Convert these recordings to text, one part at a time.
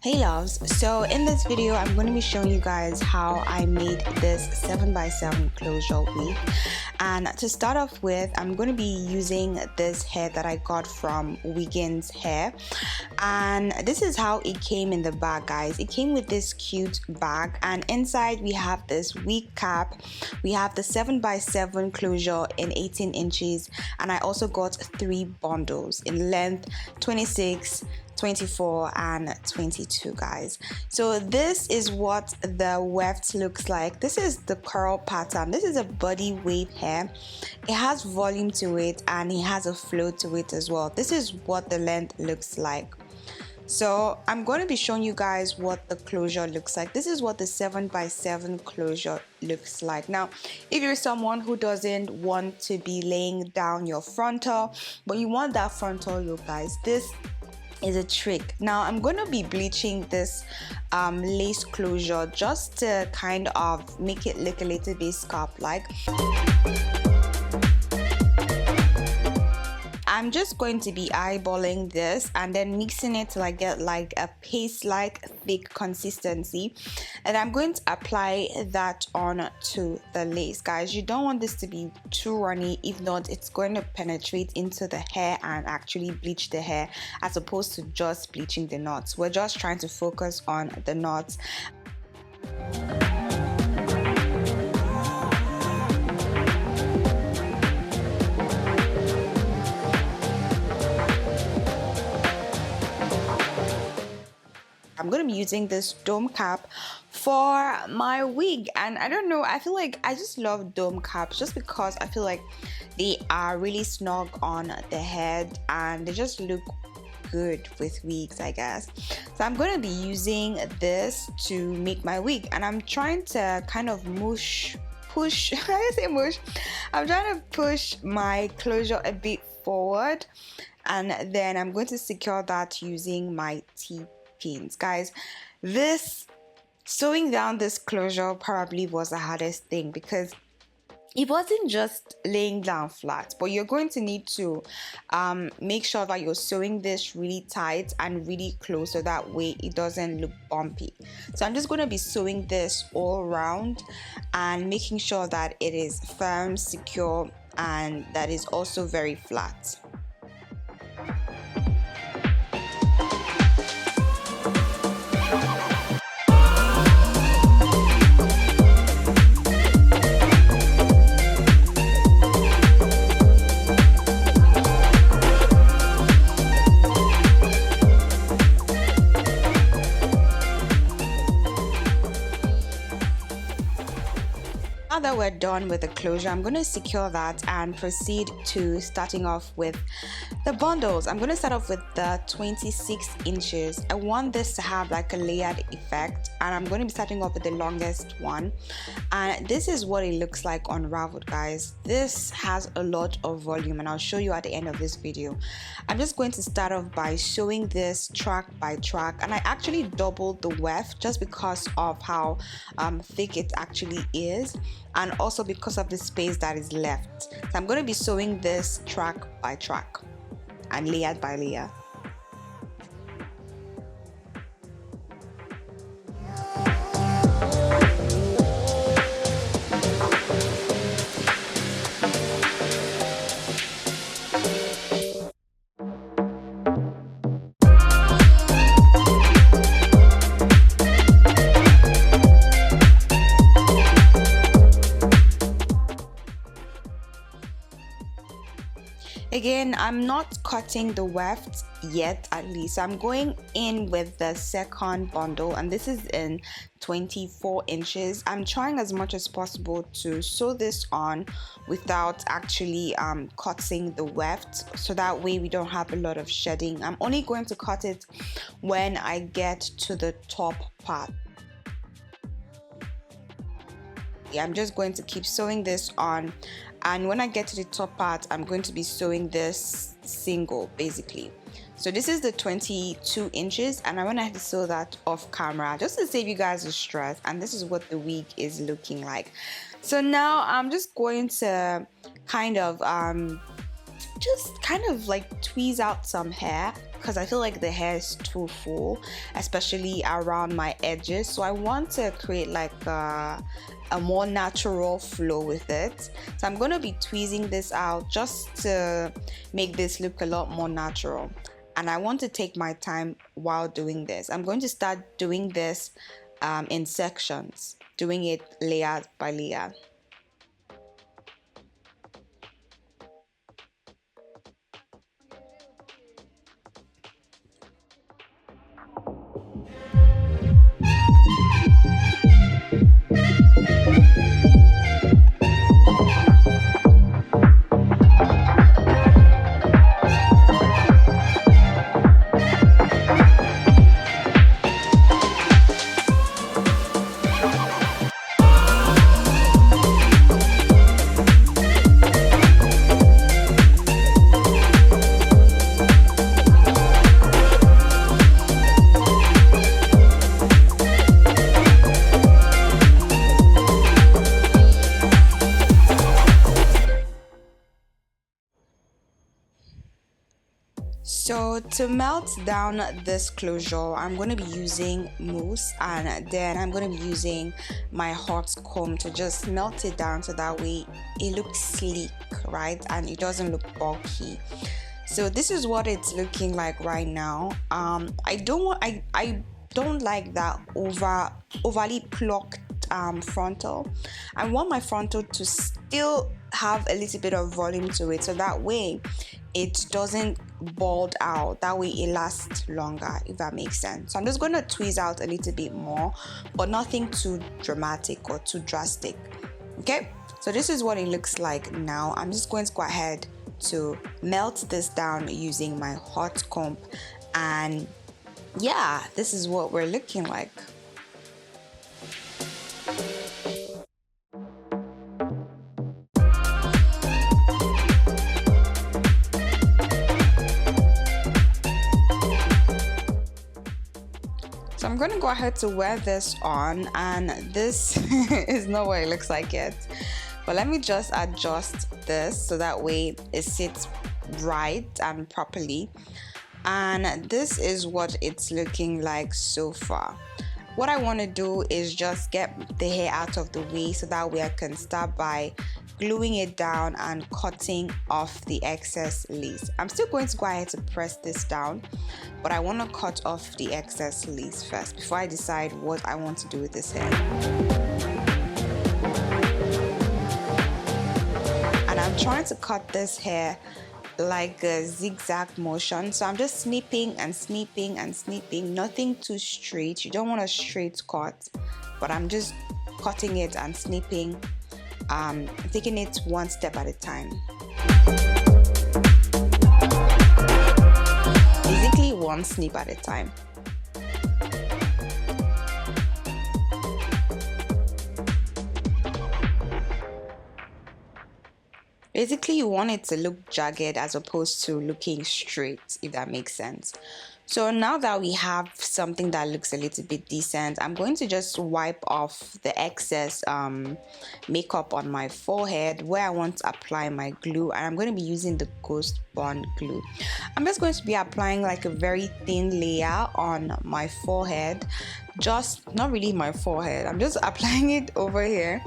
Hey loves, so in this video I'm going to be showing you guys how I made this 7x7 closure wig. And to start off with, I'm going to be using this hair that I got from Wigging Hair, and this is how it came in the bag, guys. It came with this cute bag, and inside we have this wig cap, we have the 7x7 closure in 18 inches, and I also got 3 bundles in length 26, 24 and 22, guys. So this is what the weft looks like. This is the curl pattern. This is a body wave hair. It has volume to it and it has a flow to it as well. This is what the length looks like. So I'm going to be showing you guys what the closure looks like. This is what the 7x7 closure looks like. Now, if you're someone who doesn't want to be laying down your frontal, but you want that frontal look, guys, this is a trick. Now I'm going to be bleaching this lace closure just to kind of make it look a little bit scalp like. I'm just going to be eyeballing this and then mixing it till I get like a paste-like thick consistency, and I'm going to apply that on to the lace, guys. You don't want this to be too runny, if not it's going to penetrate into the hair and actually bleach the hair, as opposed to just bleaching the knots. We're just trying to focus on the knots. I'm going to be using this dome cap for my wig, and I don't know, I feel like I just love dome caps just because I feel like they are really snug on the head and they just look good with wigs, I guess. So I'm going to be using this to make my wig, and I'm trying to kind of push I say mush, I'm trying to push my closure a bit forward, and then I'm going to secure that using my T-pins. Guys, this sewing down this closure probably was the hardest thing, because it wasn't just laying down flat, but you're going to need to make sure that you're sewing this really tight and really close, so that way it doesn't look bumpy. So I'm just going to be sewing this all around and making sure that it is firm, secure, and that is also very flat. Now that we're done with the closure, I'm going to secure that and proceed to starting off with the bundles. I'm going to start off with the 26 inches. I want this to have like a layered effect, and I'm going to be starting off with the longest one, and this is what it looks like unraveled, guys. This has a lot of volume, and I'll show you at the end of this video. I'm just going to start off by sewing this track by track, and I actually doubled the weft just because of how thick it actually is, and also because of the space that is left. So I'm going to be sewing this track by track and layer by layer. Again, I'm not cutting the weft yet, at least. I'm going in with the second bundle, and this is in 24 inches. I'm trying as much as possible to sew this on without actually cutting the weft, so that way we don't have a lot of shedding. I'm only going to cut it when I get to the top part. I'm just going to keep sewing this on, and when I get to the top part, I'm going to be sewing this single basically. So this is the 22 inches, and I want to sew that off camera just to save you guys the stress, and this is what the wig is looking like. So now I'm just going to kind of like tweeze out some hair, because I feel like the hair is too full, especially around my edges. So I want to create like a more natural flow with it. So I'm going to be tweezing this out just to make this look a lot more natural. And I want to take my time while doing this. I'm going to start doing this in sections, doing it layer by layer. So to melt down this closure, I'm going to be using mousse, and then I'm going to be using my hot comb to just melt it down so that way it looks sleek, right? And it doesn't look bulky. So this is what it's looking like right now. I don't like that overly plucked frontal. I want my frontal to still have a little bit of volume to it, so that way it doesn't bald out, that way it lasts longer, if that makes sense. So I'm just going to tweeze out a little bit more, but nothing too dramatic or too drastic. Okay, so this is what it looks like now. I'm just going to go ahead to melt this down using my hot comb, and yeah, this is what we're looking like. So I'm going to go ahead to wear this on, and this is not what it looks like yet. But let me just adjust this so that way it sits right and properly. And this is what it's looking like so far. What I want to do is just get the hair out of the way so that way I can start by gluing it down and cutting off the excess lace. I'm still going to go ahead to press this down, but I want to cut off the excess lace first before I decide what I want to do with this hair. And I'm trying to cut this hair like a zigzag motion, so I'm just snipping and snipping and snipping, nothing too straight. You don't want a straight cut, but I'm just cutting it and snipping, taking it one step at a time. Basically one snip at a time. Basically, you want it to look jagged as opposed to looking straight, if that makes sense. So now that we have something that looks a little bit decent, I'm going to just wipe off the excess makeup on my forehead where I want to apply my glue, and I'm going to be using the Ghost Bond glue. I'm just going to be applying like a very thin layer on my forehead, just not really my forehead, I'm just applying it over here,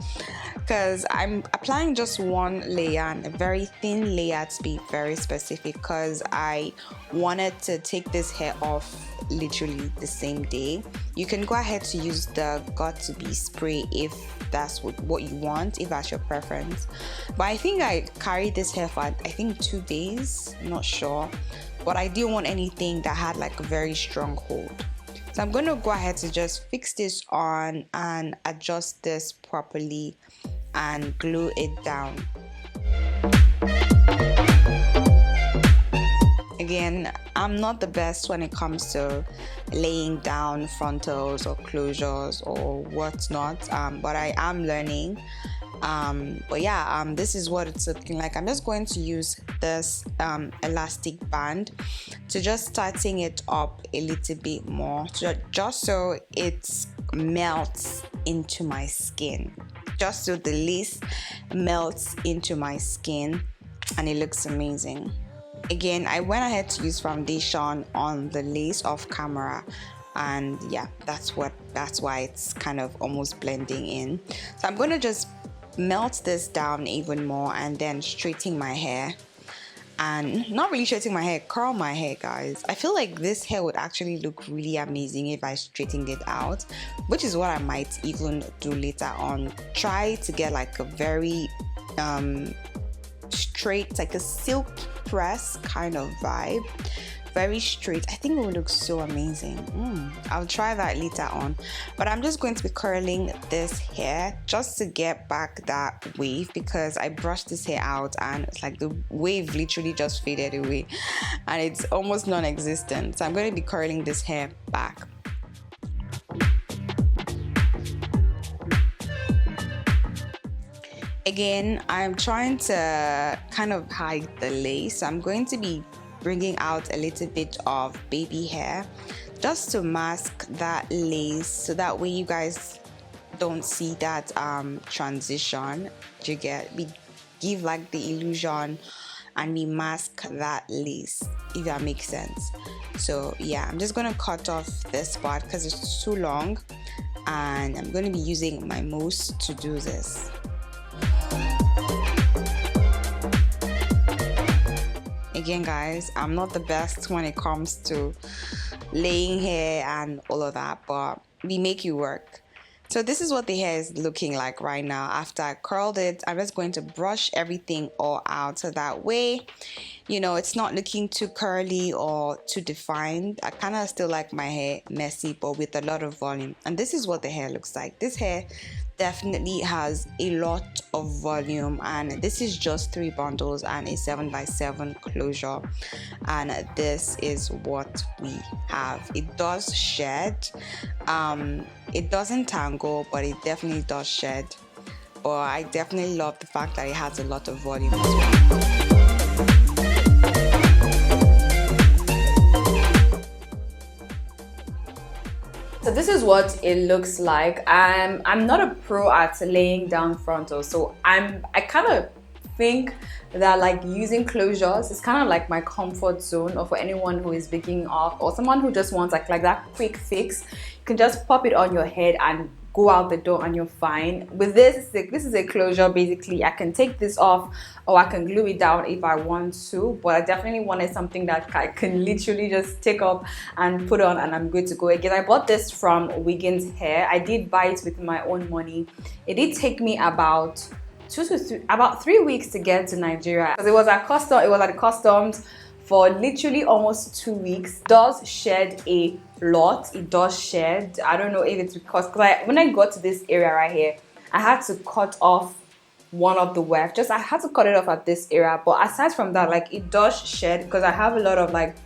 because I'm applying just one layer and a very thin layer to be very specific, because I wanted to take this hair off literally the same day. You can go ahead to use the Got To Be spray if that's what you want, if that's your preference. But I think I carried this hair for I think 2 days, not sure, but I didn't want anything that had like a very strong hold. So I'm going to go ahead to just fix this on and adjust this properly and glue it down. Again, I'm not the best when it comes to laying down frontals or closures or whatnot, but I am learning. But yeah, this is what it's looking like. I'm just going to use this elastic band to just tighten it up a little bit more, just so it melts into my skin, just so the lace melts into my skin and it looks amazing. Again, I went ahead to use foundation on the lace off camera, and yeah, that's why it's kind of almost blending in. So I'm going to just melt this down even more and then straighten my hair. And not really straightening my hair, curl my hair, guys. I feel like this hair would actually look really amazing if I straightened it out, which is what I might even do later on. Try to get like a very straight, like a silk press kind of vibe, very straight. I think it would look so amazing. I'll try that later on, but I'm just going to be curling this hair just to get back that wave, because I brushed this hair out and it's like the wave literally just faded away and it's almost non-existent. So I'm going to be curling this hair back. Again, I'm trying to kind of hide the lace, so I'm going to be bringing out a little bit of baby hair just to mask that lace, so that way you guys don't see that transition. You get, we give like the illusion and we mask that lace, if that makes sense. So yeah, I'm just gonna cut off this part because it's too long, and I'm going to be using my mousse to do this. Again, guys, I'm not the best when it comes to laying hair and all of that, but we make it work. So this is what the hair is looking like right now. After I curled it, I'm just going to brush everything all out, so that way, you know, it's not looking too curly or too defined. I kind of still like my hair messy, but with a lot of volume. And this is what the hair looks like. This hair definitely has a lot of volume, and this is just 3 bundles and a 7x7 closure, and this is what we have. It does shed, it doesn't tangle, but it definitely does shed. But I definitely love the fact that it has a lot of volume as well. So this is what it looks like. I'm not a pro at laying down frontals, so I kind of think that like using closures is kind of like my comfort zone, or for anyone who is beginning off or someone who just wants like that quick fix. You can just pop it on your head and go out the door and you're fine. With this is a closure. Basically, I can take this off or I can glue it down if I want to, but I definitely wanted something that I can literally just take up and put on and I'm good to go. Again, I bought this from Wigging Hair. I did buy it with my own money. It did take me about 3 weeks to get to Nigeria, because it was at customs for literally almost 2 weeks. It does shed a lot. It does shed. I don't know if it's because when I got to this area right here, I had to cut off one of the weft. I had to cut it off at this area. But aside from that, like, it does shed, because I have a lot of like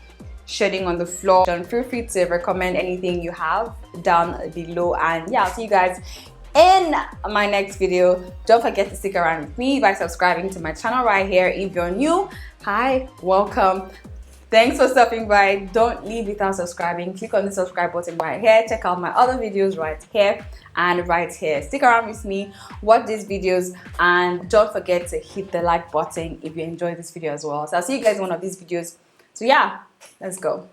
shedding on the floor. And feel free to recommend anything you have down below. And yeah, I'll see you guys in my next video. Don't forget to stick around with me by subscribing to my channel right here. If you're new, hi, welcome, thanks for stopping by. Don't leave without subscribing. Click on the subscribe button right here. Check out my other videos right here and right here. Stick around with me, watch these videos, and don't forget to hit the like button if you enjoyed this video as well. So I'll see you guys in one of these videos. So yeah, let's go.